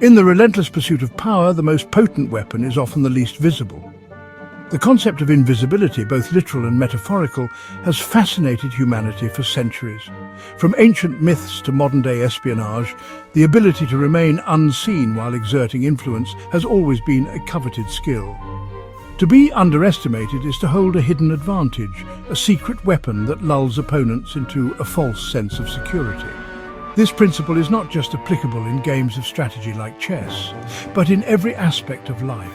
In the relentless pursuit of power, the most potent weapon is often the least visible. The concept of invisibility, both literal and metaphorical, has fascinated humanity for centuries. From ancient myths to modern-day espionage, the ability to remain unseen while exerting influence has always been a coveted skill. To be underestimated is to hold a hidden advantage, a secret weapon that lulls opponents into a false sense of security. This principle is not just applicable in games of strategy like chess, but in every aspect of life.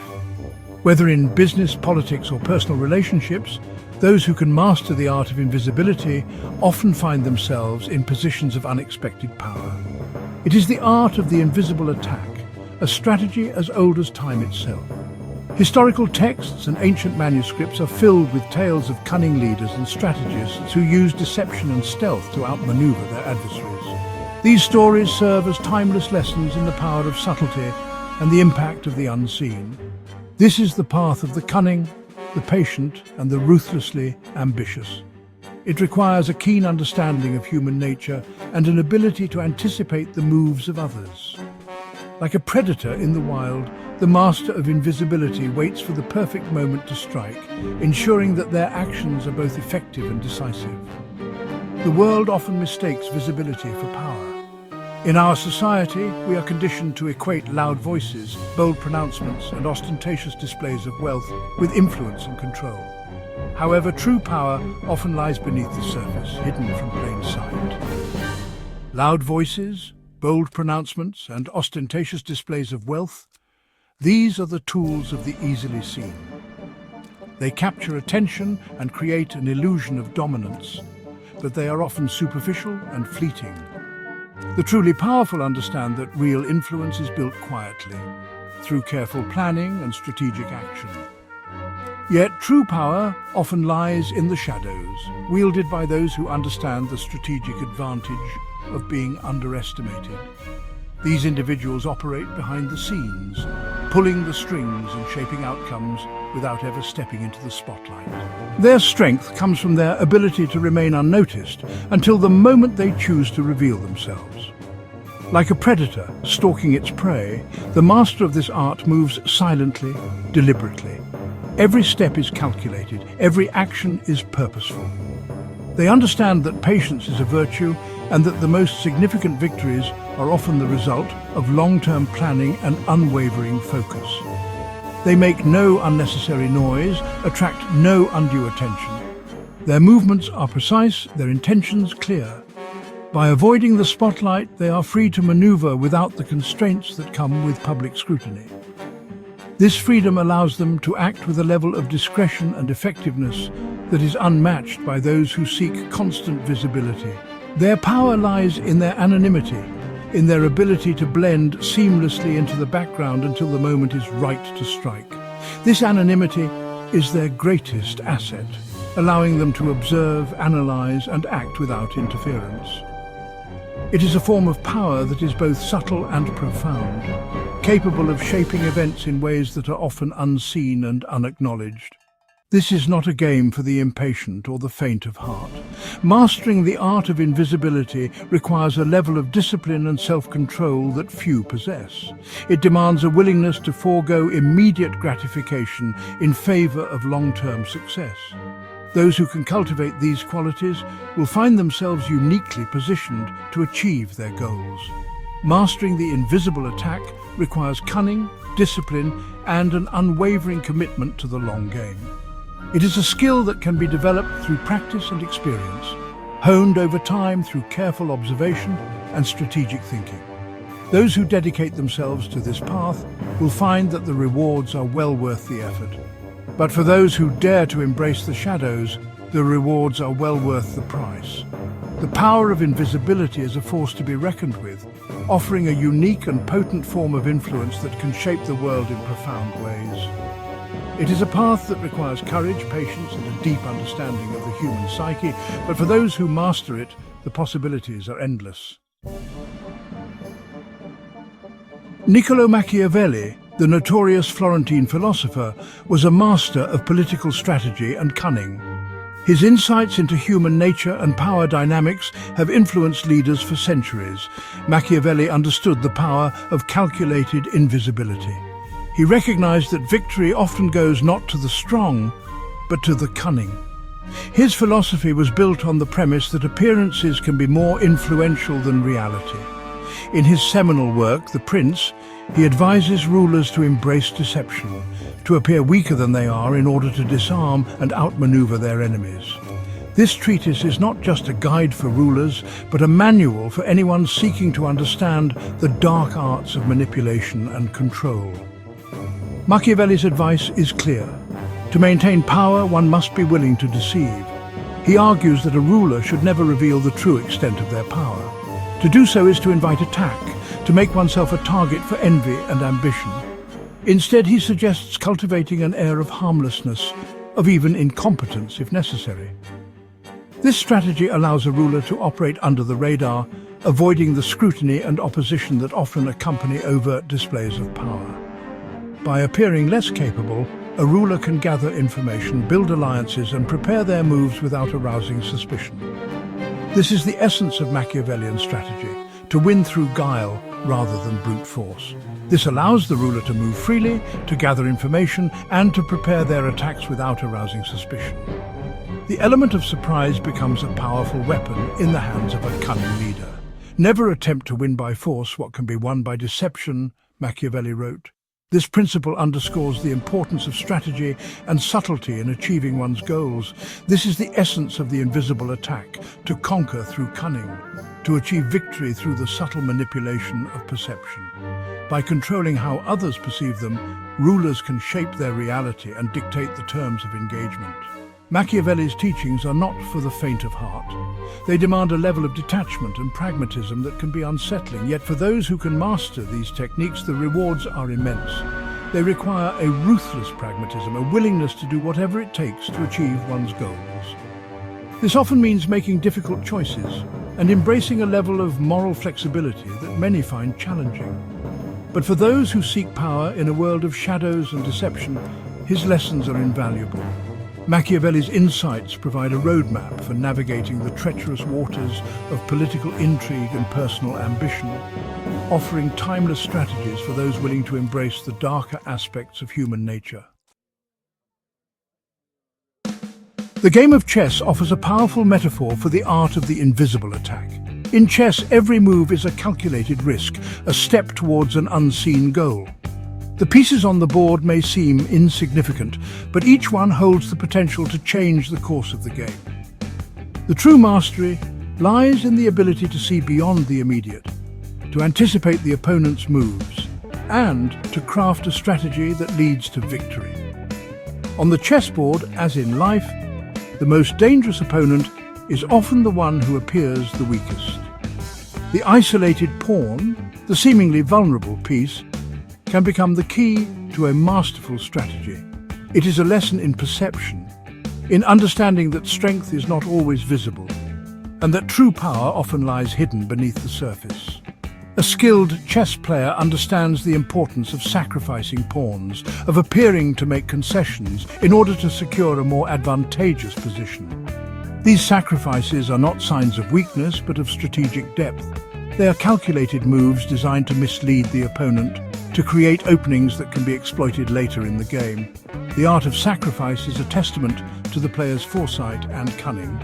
Whether in business, politics, or personal relationships, those who can master the art of invisibility often find themselves in positions of unexpected power. It is the art of the invisible attack, a strategy as old as time itself. Historical texts and ancient manuscripts are filled with tales of cunning leaders and strategists who use deception and stealth to outmaneuver their adversaries. These stories serve as timeless lessons in the power of subtlety and the impact of the unseen. This is the path of the cunning, the patient, and the ruthlessly ambitious. It requires a keen understanding of human nature and an ability to anticipate the moves of others. Like a predator in the wild, the master of invisibility waits for the perfect moment to strike, ensuring that their actions are both effective and decisive. The world often mistakes visibility for power. In our society, we are conditioned to equate loud voices, bold pronouncements, and ostentatious displays of wealth with influence and control. However, true power often lies beneath the surface, hidden from plain sight. Loud voices, bold pronouncements, and ostentatious displays of wealth, these are the tools of the easily seen. They capture attention and create an illusion of dominance, but they are often superficial and fleeting. The truly powerful understand that real influence is built quietly, through careful planning and strategic action. Yet true power often lies in the shadows, wielded by those who understand the strategic advantage of being underestimated. These individuals operate behind the scenes, pulling the strings and shaping outcomes without ever stepping into the spotlight. Their strength comes from their ability to remain unnoticed until the moment they choose to reveal themselves. Like a predator stalking its prey, the master of this art moves silently, deliberately. Every step is calculated, every action is purposeful. They understand that patience is a virtue and that the most significant victories are often the result of long-term planning and unwavering focus. They make no unnecessary noise, attract no undue attention. Their movements are precise, their intentions clear. By avoiding the spotlight, they are free to maneuver without the constraints that come with public scrutiny. This freedom allows them to act with a level of discretion and effectiveness that is unmatched by those who seek constant visibility. Their power lies in their anonymity, in their ability to blend seamlessly into the background until the moment is right to strike. This anonymity is their greatest asset, allowing them to observe, analyze, and act without interference. It is a form of power that is both subtle and profound, capable of shaping events in ways that are often unseen and unacknowledged. This is not a game for the impatient or the faint of heart. Mastering the art of invisibility requires a level of discipline and self-control that few possess. It demands a willingness to forego immediate gratification in favor of long-term success. Those who can cultivate these qualities will find themselves uniquely positioned to achieve their goals. Mastering the invisible attack requires cunning, discipline, and an unwavering commitment to the long game. It is a skill that can be developed through practice and experience, honed over time through careful observation and strategic thinking. Those who dedicate themselves to this path will find that the rewards are well worth the effort. But for those who dare to embrace the shadows, the rewards are well worth the price. The power of invisibility is a force to be reckoned with, offering a unique and potent form of influence that can shape the world in profound ways. It is a path that requires courage, patience, and a deep understanding of the human psyche, but for those who master it, the possibilities are endless. Niccolo Machiavelli, the notorious Florentine philosopher, was a master of political strategy and cunning. His insights into human nature and power dynamics have influenced leaders for centuries. Machiavelli understood the power of calculated invisibility. He recognized that victory often goes not to the strong, but to the cunning. His philosophy was built on the premise that appearances can be more influential than reality. In his seminal work, The Prince, he advises rulers to embrace deception, to appear weaker than they are in order to disarm and outmaneuver their enemies. This treatise is not just a guide for rulers, but a manual for anyone seeking to understand the dark arts of manipulation and control. Machiavelli's advice is clear. To maintain power, one must be willing to deceive. He argues that a ruler should never reveal the true extent of their power. To do so is to invite attack, to make oneself a target for envy and ambition. Instead, he suggests cultivating an air of harmlessness, of even incompetence if necessary. This strategy allows a ruler to operate under the radar, avoiding the scrutiny and opposition that often accompany overt displays of power. By appearing less capable, a ruler can gather information, build alliances, and prepare their moves without arousing suspicion. This is the essence of Machiavellian strategy, to win through guile rather than brute force. This allows the ruler to move freely, to gather information, and to prepare their attacks without arousing suspicion. The element of surprise becomes a powerful weapon in the hands of a cunning leader. Never attempt to win by force what can be won by deception, Machiavelli wrote. This principle underscores the importance of strategy and subtlety in achieving one's goals. This is the essence of the invisible attack, to conquer through cunning, to achieve victory through the subtle manipulation of perception. By controlling how others perceive them, rulers can shape their reality and dictate the terms of engagement. Machiavelli's teachings are not for the faint of heart. They demand a level of detachment and pragmatism that can be unsettling, yet for those who can master these techniques, the rewards are immense. They require a ruthless pragmatism, a willingness to do whatever it takes to achieve one's goals. This often means making difficult choices and embracing a level of moral flexibility that many find challenging. But for those who seek power in a world of shadows and deception, his lessons are invaluable. Machiavelli's insights provide a roadmap for navigating the treacherous waters of political intrigue and personal ambition, offering timeless strategies for those willing to embrace the darker aspects of human nature. The game of chess offers a powerful metaphor for the art of the invisible attack. In chess, every move is a calculated risk, a step towards an unseen goal. The pieces on the board may seem insignificant, but each one holds the potential to change the course of the game. The true mastery lies in the ability to see beyond the immediate, to anticipate the opponent's moves, and to craft a strategy that leads to victory. On the chessboard, as in life, the most dangerous opponent is often the one who appears the weakest. The isolated pawn, the seemingly vulnerable piece, can become the key to a masterful strategy. It is a lesson in perception, in understanding that strength is not always visible, and that true power often lies hidden beneath the surface. A skilled chess player understands the importance of sacrificing pawns, of appearing to make concessions in order to secure a more advantageous position. These sacrifices are not signs of weakness, but of strategic depth. They are calculated moves designed to mislead the opponent, to create openings that can be exploited later in the game. The art of sacrifice is a testament to the player's foresight and cunning.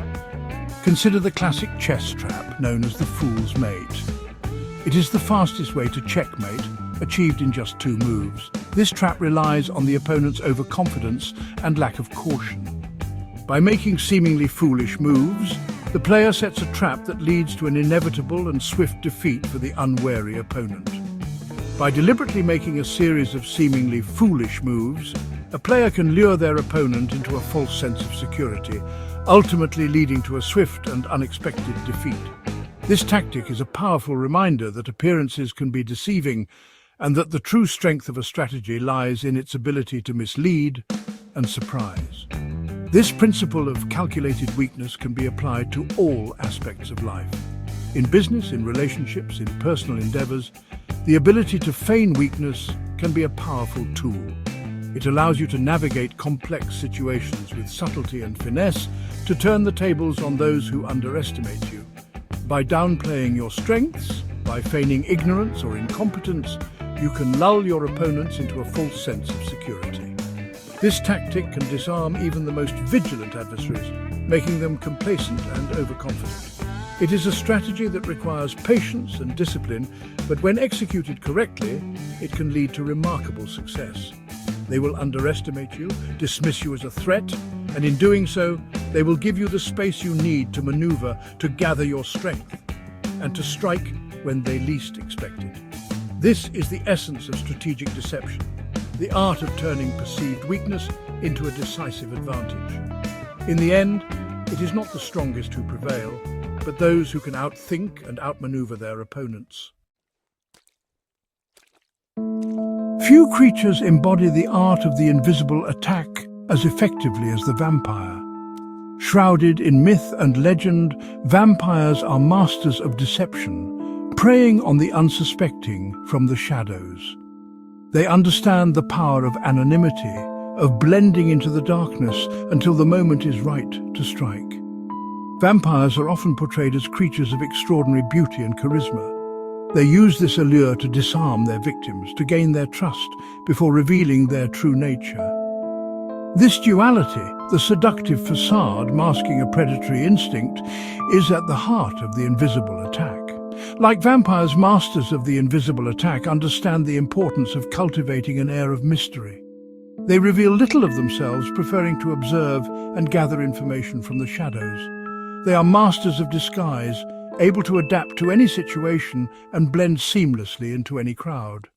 Consider the classic chess trap known as the fool's mate. It is the fastest way to checkmate, achieved in just 2 moves. This trap relies on the opponent's overconfidence and lack of caution. By making seemingly foolish moves, the player sets a trap that leads to an inevitable and swift defeat for the unwary opponent. By deliberately making a series of seemingly foolish moves, a player can lure their opponent into a false sense of security, ultimately leading to a swift and unexpected defeat. This tactic is a powerful reminder that appearances can be deceiving, and that the true strength of a strategy lies in its ability to mislead and surprise. This principle of calculated weakness can be applied to all aspects of life. In business, in relationships, in personal endeavors, the ability to feign weakness can be a powerful tool. It allows you to navigate complex situations with subtlety and finesse, to to turn the tables on those who underestimate you. By downplaying your strengths, by feigning ignorance or incompetence, you can lull your opponents into a false sense of security. This tactic can disarm even the most vigilant adversaries, making them complacent and overconfident. It is a strategy that requires patience and discipline, but when executed correctly, it can lead to remarkable success. They will underestimate you, dismiss you as a threat, and in doing so, they will give you the space you need to maneuver, to gather your strength, and to strike when they least expect it. This is the essence of strategic deception, the art of turning perceived weakness into a decisive advantage. In the end, it is not the strongest who prevail, but those who can outthink and outmaneuver their opponents. Few creatures embody the art of the invisible attack as effectively as the vampire. Shrouded in myth and legend, vampires are masters of deception, preying on the unsuspecting from the shadows. They understand the power of anonymity, of blending into the darkness until the moment is right to strike. Vampires are often portrayed as creatures of extraordinary beauty and charisma. They use this allure to disarm their victims, to gain their trust before revealing their true nature. This duality, the seductive facade masking a predatory instinct, is at the heart of the invisible attack. Like vampires, masters of the invisible attack understand the importance of cultivating an air of mystery. They reveal little of themselves, preferring to observe and gather information from the shadows. They are masters of disguise, able to adapt to any situation and blend seamlessly into any crowd.